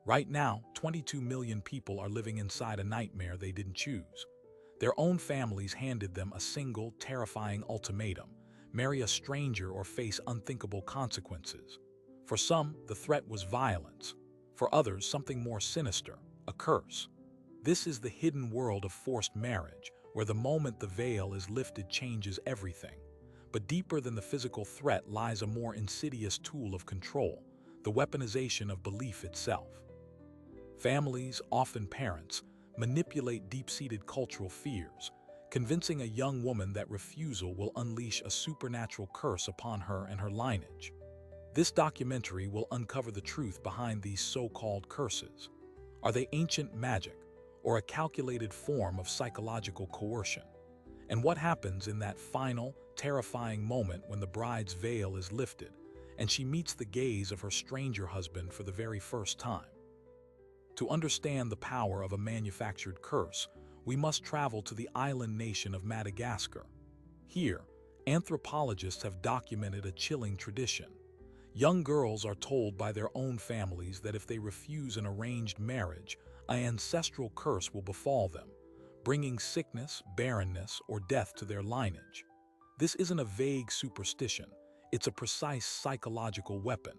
Right now, 22 million people are living inside a nightmare they didn't choose. Their own families handed them a single, terrifying ultimatum: marry a stranger or face unthinkable consequences. For some, the threat was violence. For others, something more sinister: a curse. This is the hidden world of forced marriage, where the moment the veil is lifted changes everything. But deeper than the physical threat lies a more insidious tool of control: the weaponization of belief itself. Families, often parents, manipulate deep-seated cultural fears, convincing a young woman that refusal will unleash a supernatural curse upon her and her lineage. This documentary will uncover the truth behind these so-called curses. Are they ancient magic, or a calculated form of psychological coercion? And what happens in that final, terrifying moment when the bride's veil is lifted and she meets the gaze of her stranger husband for the very first time? To understand the power of a manufactured curse, we must travel to the island nation of Madagascar. Here, anthropologists have documented a chilling tradition. Young girls are told by their own families that if they refuse an arranged marriage, an ancestral curse will befall them, bringing sickness, barrenness, or death to their lineage. This isn't a vague superstition, it's a precise psychological weapon.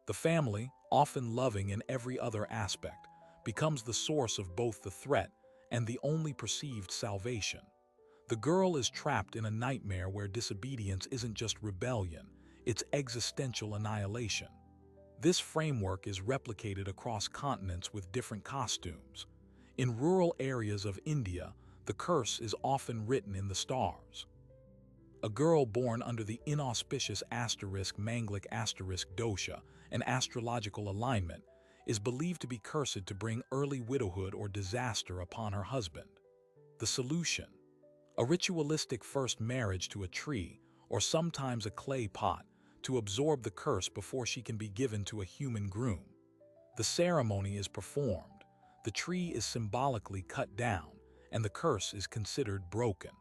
The family, often loving in every other aspect, becomes the source of both the threat and the only perceived salvation. The girl is trapped in a nightmare where disobedience isn't just rebellion, it's existential annihilation. This framework is replicated across continents with different costumes. In rural areas of India, the curse is often written in the stars. A girl born under the inauspicious Manglik dosha, an astrological alignment, is believed to be cursed to bring early widowhood or disaster upon her husband. The solution: a ritualistic first marriage to a tree, or sometimes a clay pot, to absorb the curse before she can be given to a human groom. The ceremony is performed, the tree is symbolically cut down, and the curse is considered broken.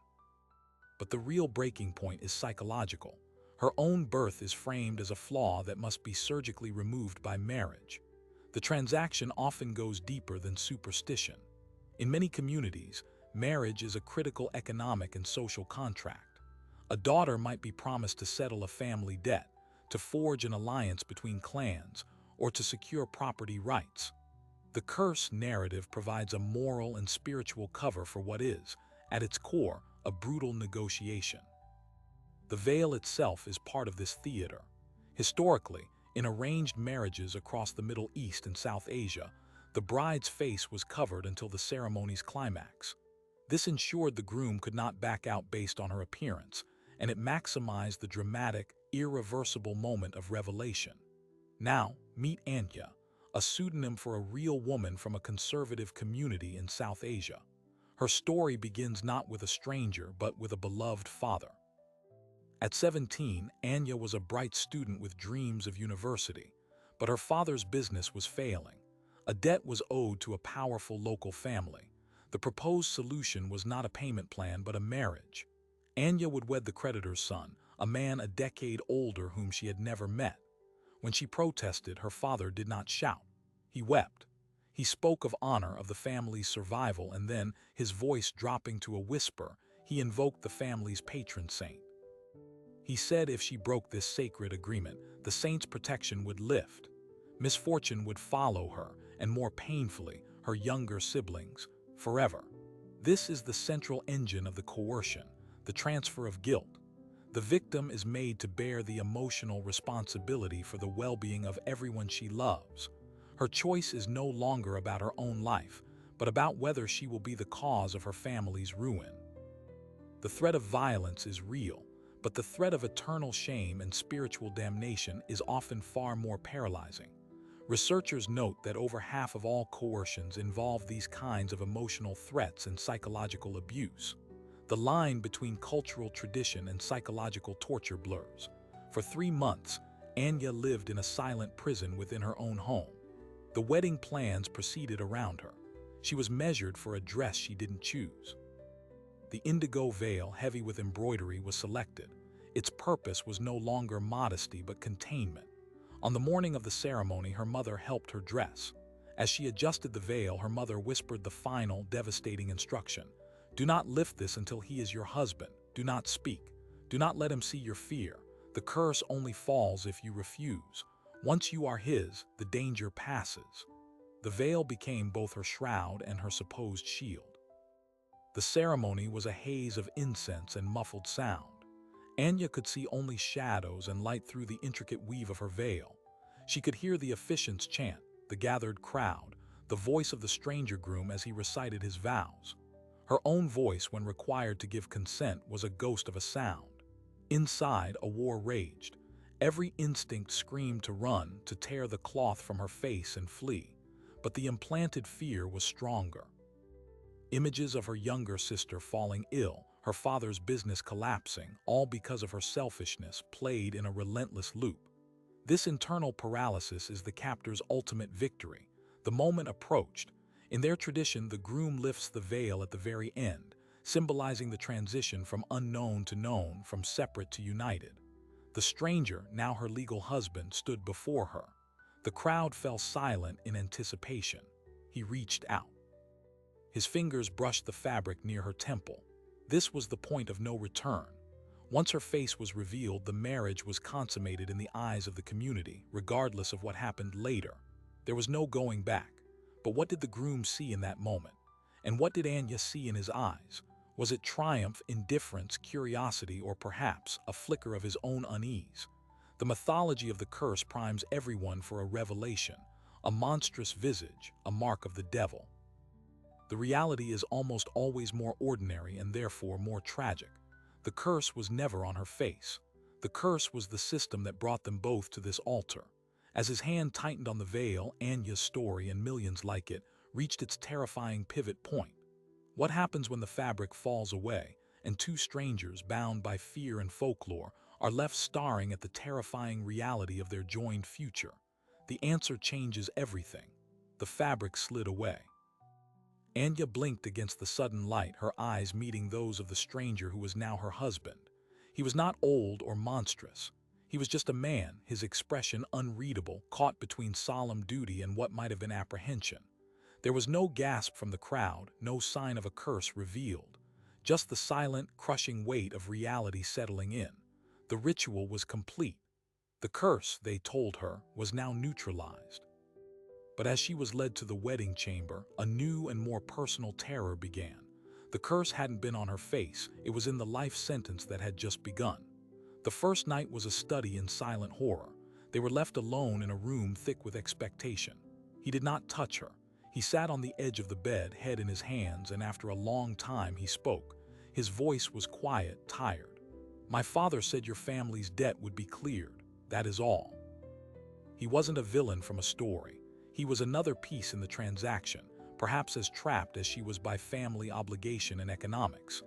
But the real breaking point is psychological. Her own birth is framed as a flaw that must be surgically removed by marriage. The transaction often goes deeper than superstition. In many communities, marriage is a critical economic and social contract. A daughter might be promised to settle a family debt, to forge an alliance between clans, or to secure property rights. The curse narrative provides a moral and spiritual cover for what is, at its core, a brutal negotiation. The veil itself is part of this theater. Historically, in arranged marriages across the Middle East and South Asia, the bride's face was covered until the ceremony's climax. This ensured the groom could not back out based on her appearance, and it maximized the dramatic, irreversible moment of revelation. Now, meet Anya, a pseudonym for a real woman from a conservative community in South Asia. Her story begins not with a stranger, but with a beloved father. At 17, Anya was a bright student with dreams of university, but her father's business was failing. A debt was owed to a powerful local family. The proposed solution was not a payment plan, but a marriage. Anya would wed the creditor's son, a man a decade older whom she had never met. When she protested, her father did not shout. He wept. He spoke of honor, of the family's survival, and then, his voice dropping to a whisper, he invoked the family's patron saint. He said if she broke this sacred agreement, the saint's protection would lift. Misfortune would follow her, and more painfully, her younger siblings, forever. This is the central engine of the coercion, the transfer of guilt. The victim is made to bear the emotional responsibility for the well-being of everyone she loves. Her choice is no longer about her own life, but about whether she will be the cause of her family's ruin. The threat of violence is real, but the threat of eternal shame and spiritual damnation is often far more paralyzing. Researchers note that over half of all coercions involve these kinds of emotional threats and psychological abuse. The line between cultural tradition and psychological torture blurs. For 3 months, Anya lived in a silent prison within her own home. The wedding plans proceeded around her. She was measured for a dress she didn't choose. The indigo veil, heavy with embroidery, was selected. Its purpose was no longer modesty but containment. On the morning of the ceremony, her mother helped her dress. As she adjusted the veil, her mother whispered the final, devastating instruction. Do not lift this until he is your husband. Do not speak. Do not let him see your fear. The curse only falls if you refuse. Once you are his, the danger passes. The veil became both her shroud and her supposed shield. The ceremony was a haze of incense and muffled sound. Anya could see only shadows and light through the intricate weave of her veil. She could hear the officiant's chant, the gathered crowd, the voice of the stranger groom as he recited his vows. Her own voice, when required to give consent, was a ghost of a sound. Inside, a war raged. Every instinct screamed to run, to tear the cloth from her face and flee. But the implanted fear was stronger. Images of her younger sister falling ill, her father's business collapsing, all because of her selfishness, played in a relentless loop. This internal paralysis is the captor's ultimate victory. The moment approached. In their tradition, the groom lifts the veil at the very end, symbolizing the transition from unknown to known, from separate to united. The stranger, now her legal husband, stood before her. The crowd fell silent in anticipation. He reached out. His fingers brushed the fabric near her temple. This was the point of no return. Once her face was revealed, the marriage was consummated in the eyes of the community, regardless of what happened later. There was no going back. But what did the groom see in that moment? And what did Anya see in his eyes? Was it triumph, indifference, curiosity, or perhaps a flicker of his own unease? The mythology of the curse primes everyone for a revelation, a monstrous visage, a mark of the devil. The reality is almost always more ordinary and therefore more tragic. The curse was never on her face. The curse was the system that brought them both to this altar. As his hand tightened on the veil, Anya's story, and millions like it, reached its terrifying pivot point. What happens when the fabric falls away, and two strangers, bound by fear and folklore, are left staring at the terrifying reality of their joined future? The answer changes everything. The fabric slid away. Anya blinked against the sudden light, her eyes meeting those of the stranger who was now her husband. He was not old or monstrous. He was just a man, his expression unreadable, caught between solemn duty and what might have been apprehension. There was no gasp from the crowd, no sign of a curse revealed. Just the silent, crushing weight of reality settling in. The ritual was complete. The curse, they told her, was now neutralized. But as she was led to the wedding chamber, a new and more personal terror began. The curse hadn't been on her face, it was in the life sentence that had just begun. The first night was a study in silent horror. They were left alone in a room thick with expectation. He did not touch her. He sat on the edge of the bed, head in his hands, and after a long time he spoke. His voice was quiet, tired. My father said your family's debt would be cleared. That is all. He wasn't a villain from a story. He was another piece in the transaction, perhaps as trapped as she was by family obligation and economics.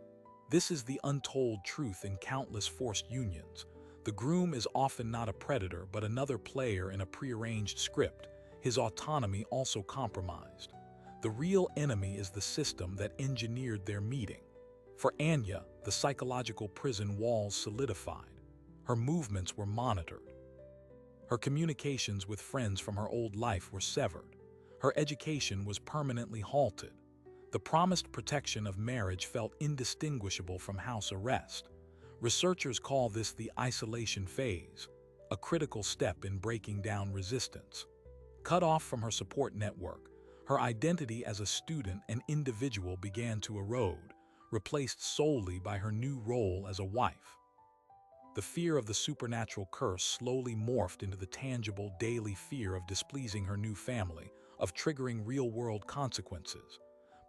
This is the untold truth in countless forced unions. The groom is often not a predator, but another player in a prearranged script, his autonomy also compromised. The real enemy is the system that engineered their meeting. For Anya, the psychological prison walls solidified. Her movements were monitored. Her communications with friends from her old life were severed. Her education was permanently halted. The promised protection of marriage felt indistinguishable from house arrest. Researchers call this the isolation phase, a critical step in breaking down resistance. Cut off from her support network, her identity as a student and individual began to erode, replaced solely by her new role as a wife. The fear of the supernatural curse slowly morphed into the tangible daily fear of displeasing her new family, of triggering real-world consequences.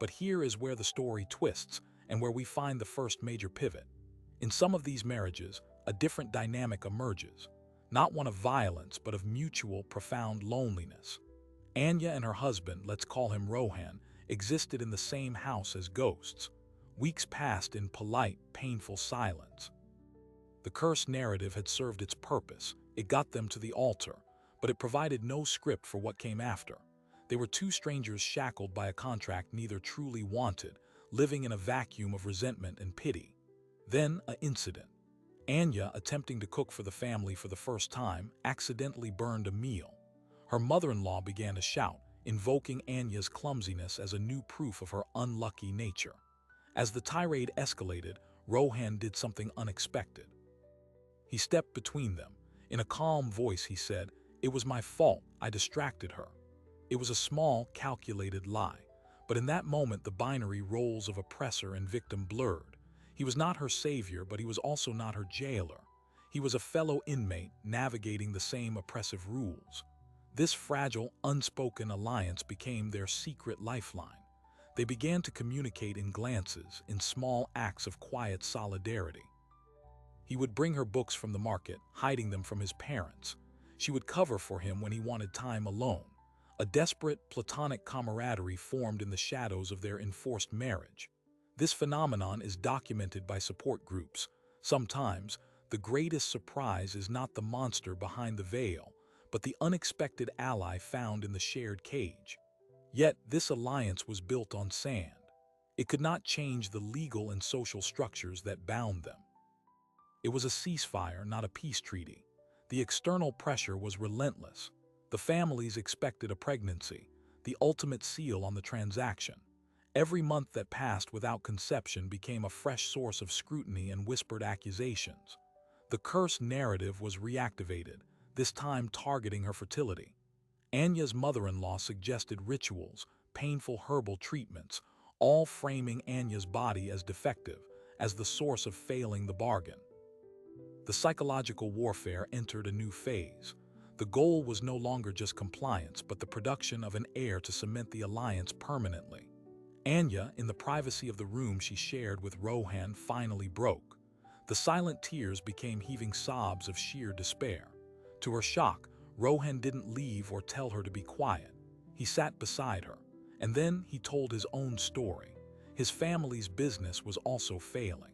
But here is where the story twists and where we find the first major pivot. In some of these marriages, a different dynamic emerges, not one of violence, but of mutual, profound loneliness. Anya and her husband, let's call him Rohan, existed in the same house as ghosts. Weeks passed in polite, painful silence. The curse narrative had served its purpose. It got them to the altar, but it provided no script for what came after. They were two strangers shackled by a contract neither truly wanted, living in a vacuum of resentment and pity. Then, an incident. Anya, attempting to cook for the family for the first time, accidentally burned a meal. Her mother-in-law began to shout, invoking Anya's clumsiness as a new proof of her unlucky nature. As the tirade escalated, Rohan did something unexpected. He stepped between them. In a calm voice, he said, "It was my fault. I distracted her." It was a small, calculated lie, but in that moment the binary roles of oppressor and victim blurred. He was not her savior, but he was also not her jailer. He was a fellow inmate navigating the same oppressive rules. This fragile, unspoken alliance became their secret lifeline. They began to communicate in glances, in small acts of quiet solidarity. He would bring her books from the market, hiding them from his parents. She would cover for him when he wanted time alone. A desperate, platonic camaraderie formed in the shadows of their enforced marriage. This phenomenon is documented by support groups. Sometimes, the greatest surprise is not the monster behind the veil, but the unexpected ally found in the shared cage. Yet, this alliance was built on sand. It could not change the legal and social structures that bound them. It was a ceasefire, not a peace treaty. The external pressure was relentless. The families expected a pregnancy, the ultimate seal on the transaction. Every month that passed without conception became a fresh source of scrutiny and whispered accusations. The curse narrative was reactivated, this time targeting her fertility. Anya's mother-in-law suggested rituals, painful herbal treatments, all framing Anya's body as defective, as the source of failing the bargain. The psychological warfare entered a new phase. The goal was no longer just compliance, but the production of an heir to cement the alliance permanently. Anya, in the privacy of the room she shared with Rohan, finally broke. The silent tears became heaving sobs of sheer despair. To her shock, Rohan didn't leave or tell her to be quiet. He sat beside her, and then he told his own story. His family's business was also failing.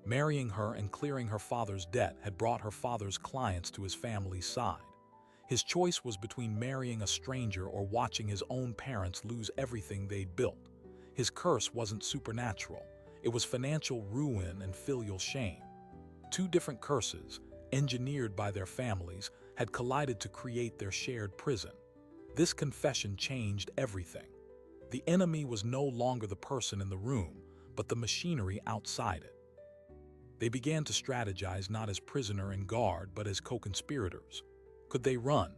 Marrying her and clearing her father's debt had brought her father's clients to his family's side. His choice was between marrying a stranger or watching his own parents lose everything they'd built. His curse wasn't supernatural. It was financial ruin and filial shame. Two different curses, engineered by their families, had collided to create their shared prison. This confession changed everything. The enemy was no longer the person in the room, but the machinery outside it. They began to strategize not as prisoner and guard, but as co-conspirators. Could they run?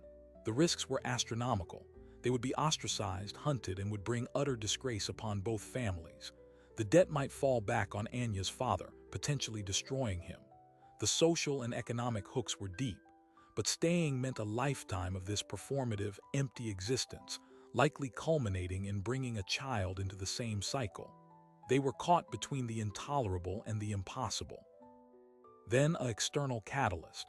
The risks were astronomical. They would be ostracized, hunted, and would bring utter disgrace upon both families. The debt might fall back on Anya's father, potentially destroying him. The social and economic hooks were deep, but staying meant a lifetime of this performative, empty existence, likely culminating in bringing a child into the same cycle. They were caught between the intolerable and the impossible. Then an external catalyst.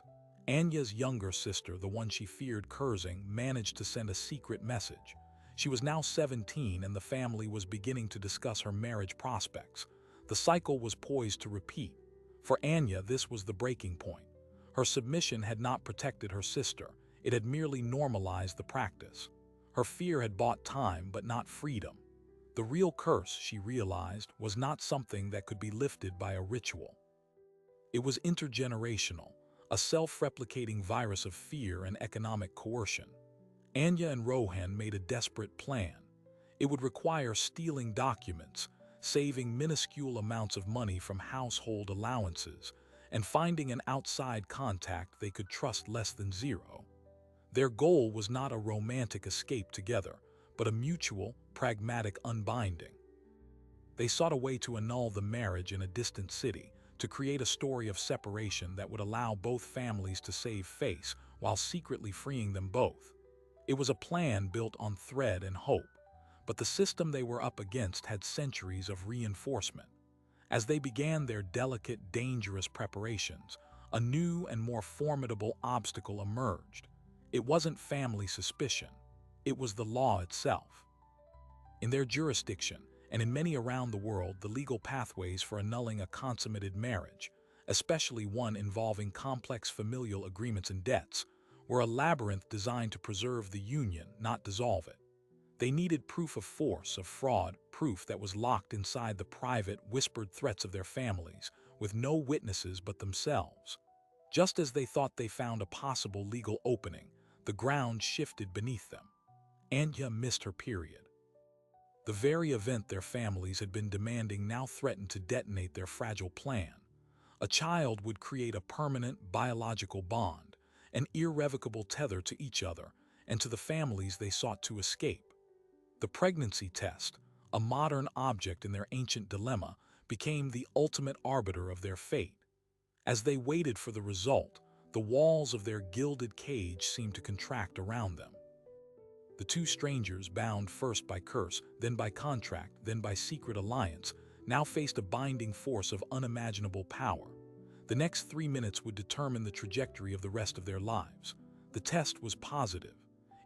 Anya's younger sister, the one she feared cursing, managed to send a secret message. She was now 17 and the family was beginning to discuss her marriage prospects. The cycle was poised to repeat. For Anya, this was the breaking point. Her submission had not protected her sister. It had merely normalized the practice. Her fear had bought time, but not freedom. The real curse, she realized, was not something that could be lifted by a ritual. It was intergenerational, a self-replicating virus of fear and economic coercion. Anya and Rohan made a desperate plan. It would require stealing documents, saving minuscule amounts of money from household allowances, and finding an outside contact they could trust less than zero. Their goal was not a romantic escape together, but a mutual, pragmatic unbinding. They sought a way to annul the marriage in a distant city, to create a story of separation that would allow both families to save face while secretly freeing them both. It was a plan built on thread and hope, but the system they were up against had centuries of reinforcement. As they began their delicate, dangerous preparations, a new and more formidable obstacle emerged. It wasn't family suspicion. It was the law itself. In their jurisdiction, and in many around the world, the legal pathways for annulling a consummated marriage, especially one involving complex familial agreements and debts, were a labyrinth designed to preserve the union, not dissolve it. They needed proof of force, of fraud, proof that was locked inside the private, whispered threats of their families, with no witnesses but themselves. Just as they thought they found a possible legal opening, the ground shifted beneath them. Anya missed her period. The very event their families had been demanding now threatened to detonate their fragile plan. A child would create a permanent biological bond, an irrevocable tether to each other and to the families they sought to escape. The pregnancy test, a modern object in their ancient dilemma, became the ultimate arbiter of their fate. As they waited for the result, the walls of their gilded cage seemed to contract around them. The two strangers, bound first by curse, then by contract, then by secret alliance, now faced a binding force of unimaginable power. The next 3 minutes would determine the trajectory of the rest of their lives. The test was positive.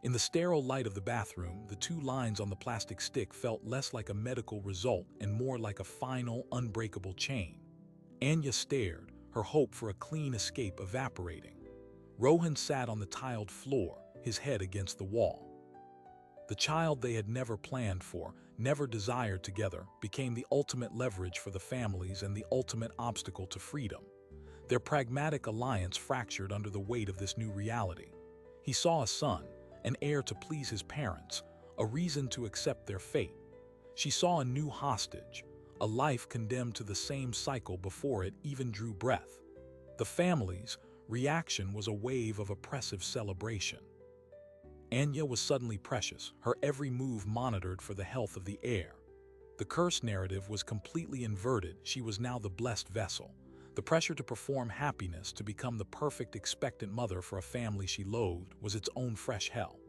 In the sterile light of the bathroom, the two lines on the plastic stick felt less like a medical result and more like a final, unbreakable chain. Anya stared, her hope for a clean escape evaporating. Rohan sat on the tiled floor, his head against the wall. The child they had never planned for, never desired together, became the ultimate leverage for the families and the ultimate obstacle to freedom. Their pragmatic alliance fractured under the weight of this new reality. He saw a son, an heir to please his parents, a reason to accept their fate. She saw a new hostage, a life condemned to the same cycle before it even drew breath. The family's reaction was a wave of oppressive celebration. Anya was suddenly precious, her every move monitored for the health of the heir. The curse narrative was completely inverted. She was now the blessed vessel. The pressure to perform happiness, to become the perfect expectant mother for a family she loathed, was its own fresh hell.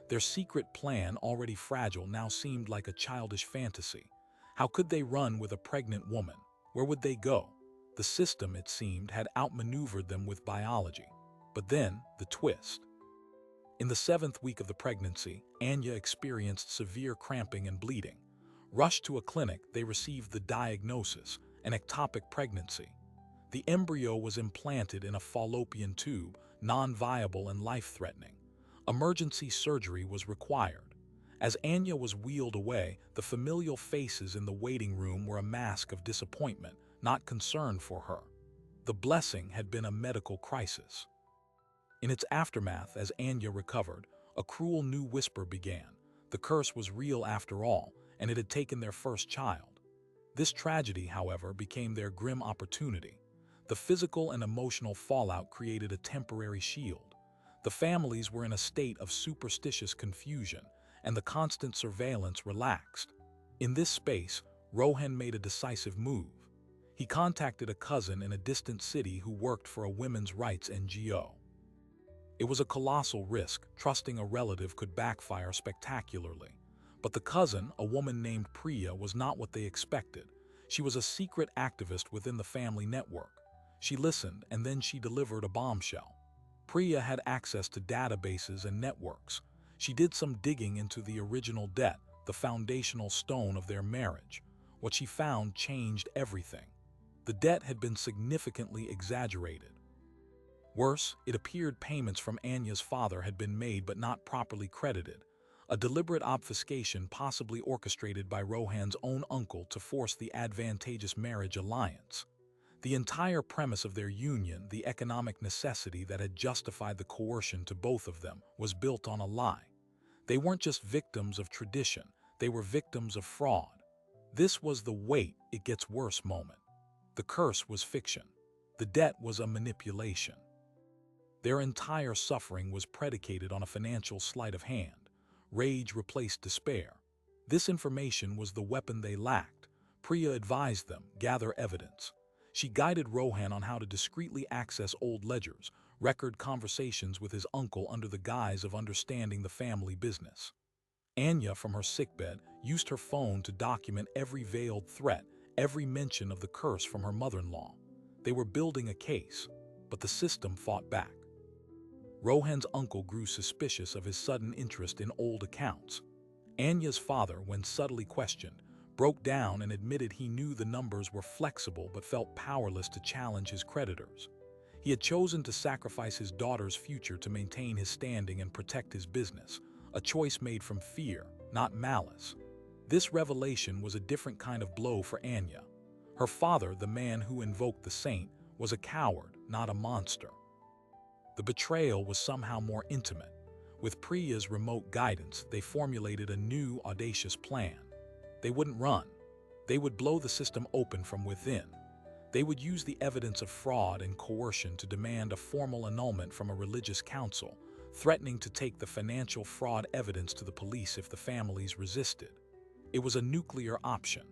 Their secret plan, already fragile, now seemed like a childish fantasy. How could they run with a pregnant woman? Where would they go? The system, it seemed, had outmaneuvered them with biology. But then, the twist. In the 7th week of the pregnancy, Anya experienced severe cramping and bleeding. Rushed to a clinic, they received the diagnosis, an ectopic pregnancy. The embryo was implanted in a fallopian tube, non-viable and life-threatening. Emergency surgery was required. As Anya was wheeled away, the familial faces in the waiting room were a mask of disappointment, not concern for her. The blessing had been a medical crisis. In its aftermath, as Anya recovered, a cruel new whisper began. The curse was real after all, and it had taken their first child. This tragedy, however, became their grim opportunity. The physical and emotional fallout created a temporary shield. The families were in a state of superstitious confusion, and the constant surveillance relaxed. In this space, Rohan made a decisive move. He contacted a cousin in a distant city who worked for a women's rights NGO. It was a colossal risk. Trusting a relative could backfire spectacularly. But the cousin, a woman named Priya, was not what they expected. She was a secret activist within the family network. She listened, and then she delivered a bombshell. Priya had access to databases and networks. She did some digging into the original debt, the foundational stone of their marriage. What she found changed everything. The debt had been significantly exaggerated. Worse, it appeared payments from Anya's father had been made but not properly credited. A deliberate obfuscation, possibly orchestrated by Rohan's own uncle to force the advantageous marriage alliance. The entire premise of their union, the economic necessity that had justified the coercion to both of them, was built on a lie. They weren't just victims of tradition, they were victims of fraud. This was the wait, it gets worse moment. The curse was fiction. The debt was a manipulation. Their entire suffering was predicated on a financial sleight of hand. Rage replaced despair. This information was the weapon they lacked. Priya advised them, gather evidence. She guided Rohan on how to discreetly access old ledgers, record conversations with his uncle under the guise of understanding the family business. Anya, from her sickbed, used her phone to document every veiled threat, every mention of the curse from her mother-in-law. They were building a case, but the system fought back. Rohan's uncle grew suspicious of his sudden interest in old accounts. Anya's father, when subtly questioned, broke down and admitted he knew the numbers were flexible but felt powerless to challenge his creditors. He had chosen to sacrifice his daughter's future to maintain his standing and protect his business, a choice made from fear, not malice. This revelation was a different kind of blow for Anya. Her father, the man who invoked the saint, was a coward, not a monster. The betrayal was somehow more intimate. With Priya's remote guidance, they formulated a new, audacious plan. They wouldn't run. They would blow the system open from within. They would use the evidence of fraud and coercion to demand a formal annulment from a religious council, threatening to take the financial fraud evidence to the police if the families resisted. It was a nuclear option.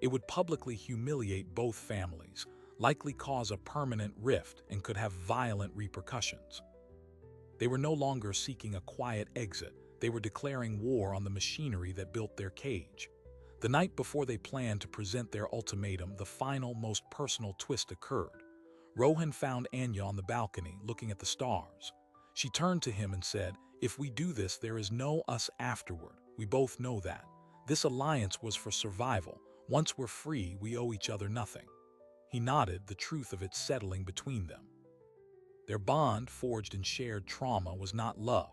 It would publicly humiliate both families, likely cause a permanent rift, and could have violent repercussions. They were no longer seeking a quiet exit. They were declaring war on the machinery that built their cage. The night before they planned to present their ultimatum, the final, most personal twist occurred. Rohan found Anya on the balcony, looking at the stars. She turned to him and said, "If we do this, there is no us afterward. We both know that. This alliance was for survival. Once we're free, we owe each other nothing." He nodded, the truth of it settling between them. Their bond, forged in shared trauma, was not love.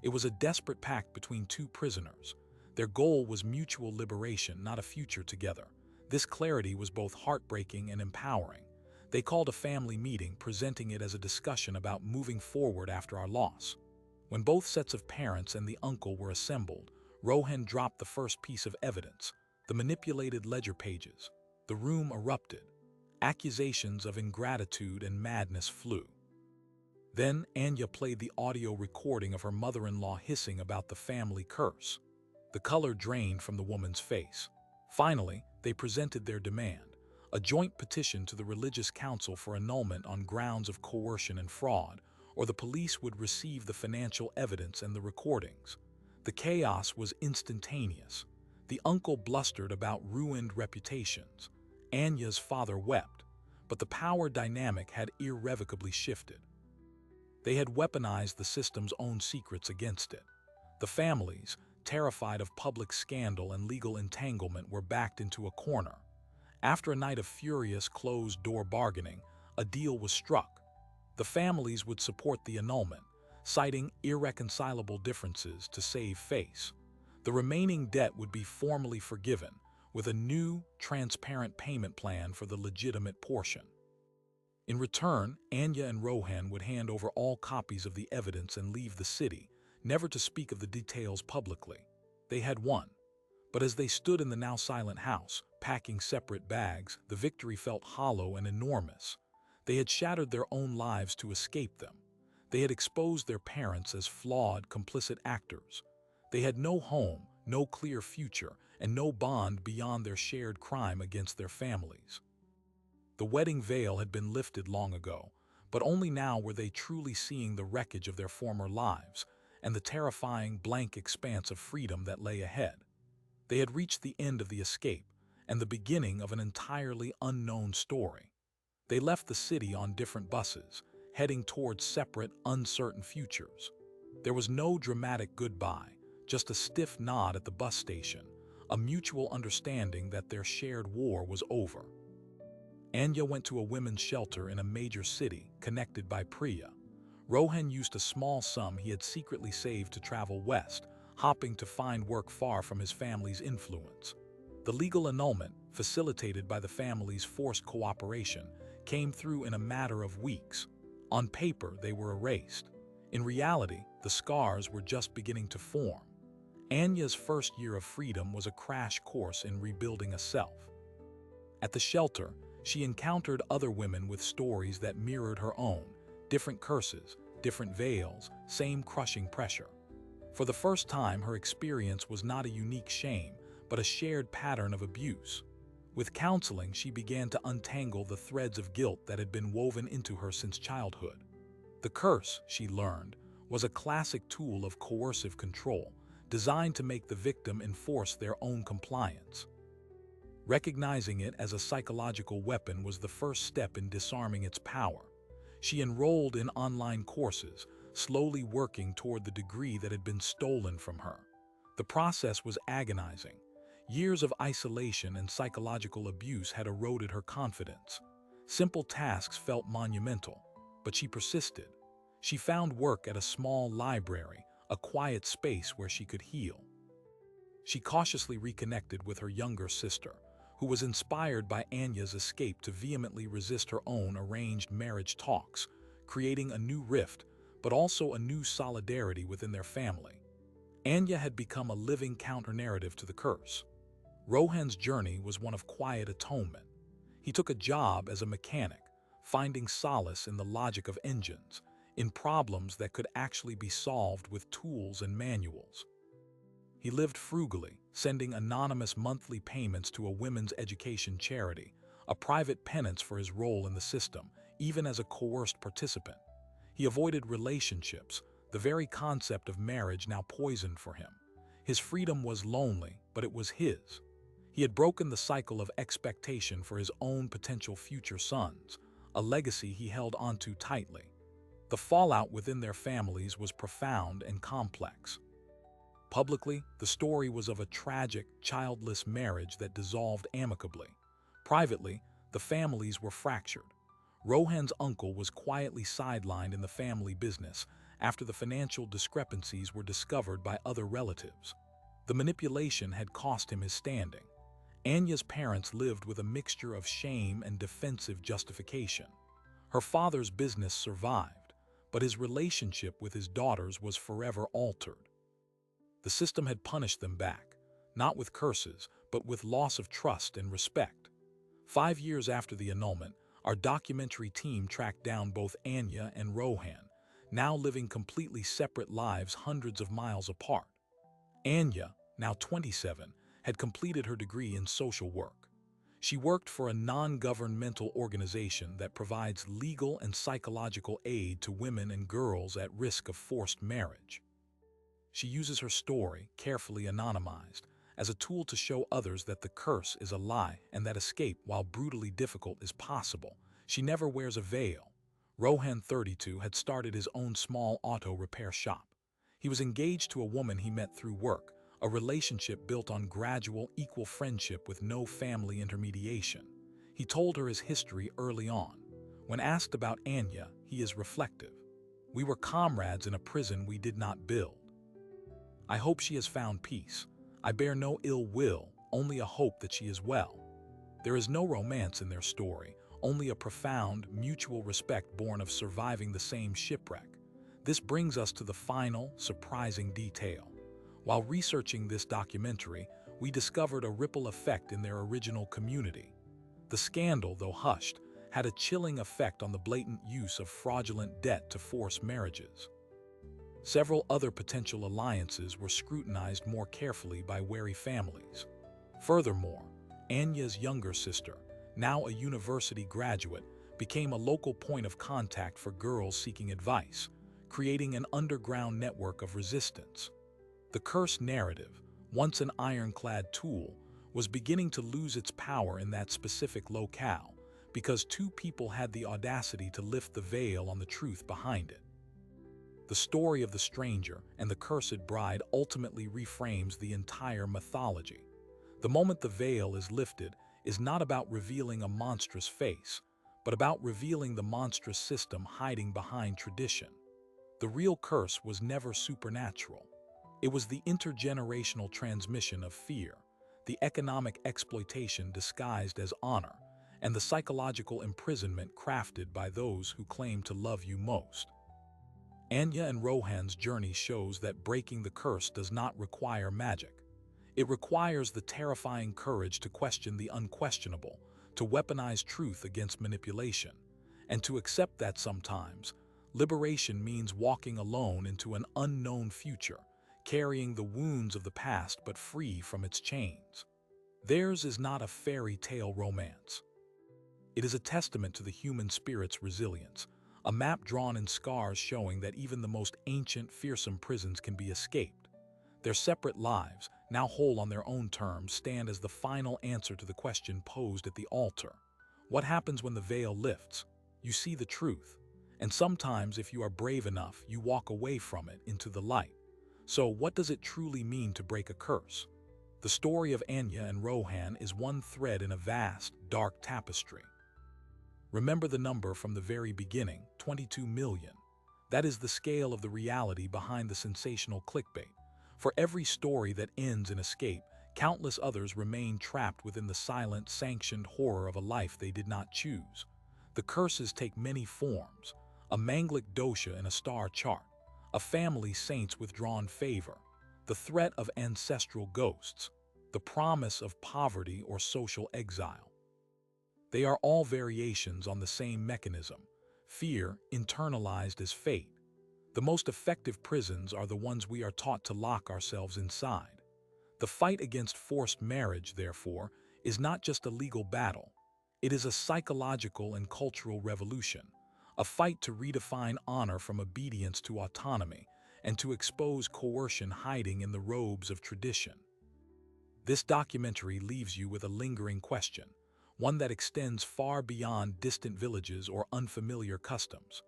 It was a desperate pact between two prisoners. Their goal was mutual liberation, not a future together. This clarity was both heartbreaking and empowering. They called a family meeting, presenting it as a discussion about moving forward after our loss. When both sets of parents and the uncle were assembled, Rohan dropped the first piece of evidence, the manipulated ledger pages. The room erupted. Accusations of ingratitude and madness flew. Then Anya played the audio recording of her mother-in-law hissing about the family curse. The color drained from the woman's face. Finally, they presented their demand, a joint petition to the religious council for annulment on grounds of coercion and fraud, or the police would receive the financial evidence and the recordings. The chaos was instantaneous. The uncle blustered about ruined reputations. Anya's father wept, but the power dynamic had irrevocably shifted. They had weaponized the system's own secrets against it. The families, terrified of public scandal and legal entanglement, were backed into a corner. After a night of furious closed-door bargaining, a deal was struck. The families would support the annulment, citing irreconcilable differences to save face. The remaining debt would be formally forgiven, with a new, transparent payment plan for the legitimate portion. In return, Anya and Rohan would hand over all copies of the evidence and leave the city, never to speak of the details publicly. They had won. But as they stood in the now silent house, packing separate bags, the victory felt hollow and enormous. They had shattered their own lives to escape them. They had exposed their parents as flawed, complicit actors. They had no home, no clear future, and no bond beyond their shared crime against their families. The wedding veil had been lifted long ago, but only now were they truly seeing the wreckage of their former lives and the terrifying blank expanse of freedom that lay ahead. They had reached the end of the escape and the beginning of an entirely unknown story. They left the city on different buses, heading towards separate, uncertain futures. There was no dramatic goodbye, just a stiff nod at the bus station, a mutual understanding that their shared war was over. Anya went to a women's shelter in a major city, connected by Priya. Rohan used a small sum he had secretly saved to travel west, hoping to find work far from his family's influence. The legal annulment, facilitated by the family's forced cooperation, came through in a matter of weeks. On paper, they were erased. In reality, the scars were just beginning to form. Anya's first year of freedom was a crash course in rebuilding a self. At the shelter, she encountered other women with stories that mirrored her own, different curses, different veils, same crushing pressure. For the first time, her experience was not a unique shame, but a shared pattern of abuse. With counseling, she began to untangle the threads of guilt that had been woven into her since childhood. The curse, she learned, was a classic tool of coercive control, designed to make the victim enforce their own compliance. Recognizing it as a psychological weapon was the first step in disarming its power. She enrolled in online courses, slowly working toward the degree that had been stolen from her. The process was agonizing. Years of isolation and psychological abuse had eroded her confidence. Simple tasks felt monumental, but she persisted. She found work at a small library, a quiet space where she could heal. She cautiously reconnected with her younger sister, who was inspired by Anya's escape to vehemently resist her own arranged marriage talks, creating a new rift, but also a new solidarity within their family. Anya had become a living counter-narrative to the curse. Rohan's journey was one of quiet atonement. He took a job as a mechanic, finding solace in the logic of engines, in problems that could actually be solved with tools and manuals. He lived frugally, sending anonymous monthly payments to a women's education charity, a private penance for his role in the system, even as a coerced participant. He avoided relationships, the very concept of marriage now poisoned for him. His freedom was lonely, but it was his. He had broken the cycle of expectation for his own potential future sons, a legacy he held onto tightly. The fallout within their families was profound and complex. Publicly, the story was of a tragic, childless marriage that dissolved amicably. Privately, the families were fractured. Rohan's uncle was quietly sidelined in the family business after the financial discrepancies were discovered by other relatives. The manipulation had cost him his standing. Anya's parents lived with a mixture of shame and defensive justification. Her father's business survived, but his relationship with his daughters was forever altered. The system had punished them back, not with curses, but with loss of trust and respect. 5 years after the annulment, our documentary team tracked down both Anya and Rohan, now living completely separate lives hundreds of miles apart. Anya, now 27, had completed her degree in social work. She worked for a non-governmental organization that provides legal and psychological aid to women and girls at risk of forced marriage. She uses her story, carefully anonymized, as a tool to show others that the curse is a lie and that escape, while brutally difficult, is possible. She never wears a veil. Rohan, 32, had started his own small auto repair shop. He was engaged to a woman he met through work, a relationship built on gradual, equal friendship with no family intermediation. He told her his history early on. When asked about Anya, he is reflective. "We were comrades in a prison we did not build. I hope she has found peace. I bear no ill will, only a hope that she is well." There is no romance in their story, only a profound, mutual respect born of surviving the same shipwreck. This brings us to the final, surprising detail. While researching this documentary, we discovered a ripple effect in their original community. The scandal, though hushed, had a chilling effect on the blatant use of fraudulent debt to force marriages. Several other potential alliances were scrutinized more carefully by wary families. Furthermore, Anya's younger sister, now a university graduate, became a local point of contact for girls seeking advice, creating an underground network of resistance. The curse narrative, once an ironclad tool, was beginning to lose its power in that specific locale because two people had the audacity to lift the veil on the truth behind it. The story of the stranger and the cursed bride ultimately reframes the entire mythology. The moment the veil is lifted is not about revealing a monstrous face, but about revealing the monstrous system hiding behind tradition. The real curse was never supernatural. It was the intergenerational transmission of fear, the economic exploitation disguised as honor, and the psychological imprisonment crafted by those who claim to love you most. Anya and Rohan's journey shows that breaking the curse does not require magic. It requires the terrifying courage to question the unquestionable, to weaponize truth against manipulation, and to accept that sometimes liberation means walking alone into an unknown future, carrying the wounds of the past but free from its chains. Theirs is not a fairy tale romance. It is a testament to the human spirit's resilience, a map drawn in scars showing that even the most ancient, fearsome prisons can be escaped. Their separate lives, now whole on their own terms, stand as the final answer to the question posed at the altar. What happens when the veil lifts? You see the truth. And sometimes, if you are brave enough, you walk away from it into the light. So, what does it truly mean to break a curse? The story of Anya and Rohan is one thread in a vast, dark tapestry. Remember the number from the very beginning, 22 million. That is the scale of the reality behind the sensational clickbait. For every story that ends in escape, countless others remain trapped within the silent, sanctioned horror of a life they did not choose. The curses take many forms: a Manglik dosha in a star chart, a family saint's withdrawn favor, the threat of ancestral ghosts, the promise of poverty or social exile. They are all variations on the same mechanism, fear internalized as fate. The most effective prisons are the ones we are taught to lock ourselves inside. The fight against forced marriage, therefore, is not just a legal battle. It is a psychological and cultural revolution, a fight to redefine honor from obedience to autonomy and to expose coercion hiding in the robes of tradition. This documentary leaves you with a lingering question, one that extends far beyond distant villages or unfamiliar customs.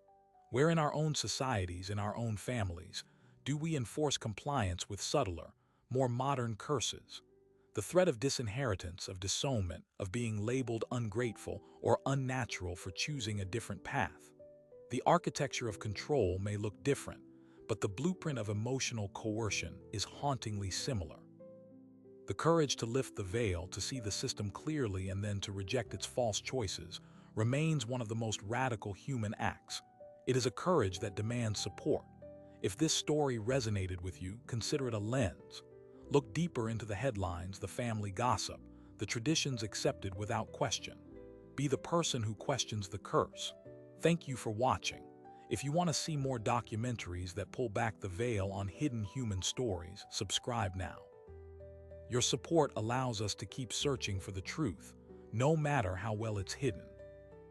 Where in our own societies, in our own families, do we enforce compliance with subtler, more modern curses? The threat of disinheritance, of disownment, of being labeled ungrateful or unnatural for choosing a different path. The architecture of control may look different, but the blueprint of emotional coercion is hauntingly similar. The courage to lift the veil, to see the system clearly and then to reject its false choices, remains one of the most radical human acts. It is a courage that demands support. If this story resonated with you, consider it a lens. Look deeper into the headlines, the family gossip, the traditions accepted without question. Be the person who questions the curse. Thank you for watching. If you want to see more documentaries that pull back the veil on hidden human stories, subscribe now. Your support allows us to keep searching for the truth, no matter how well it's hidden.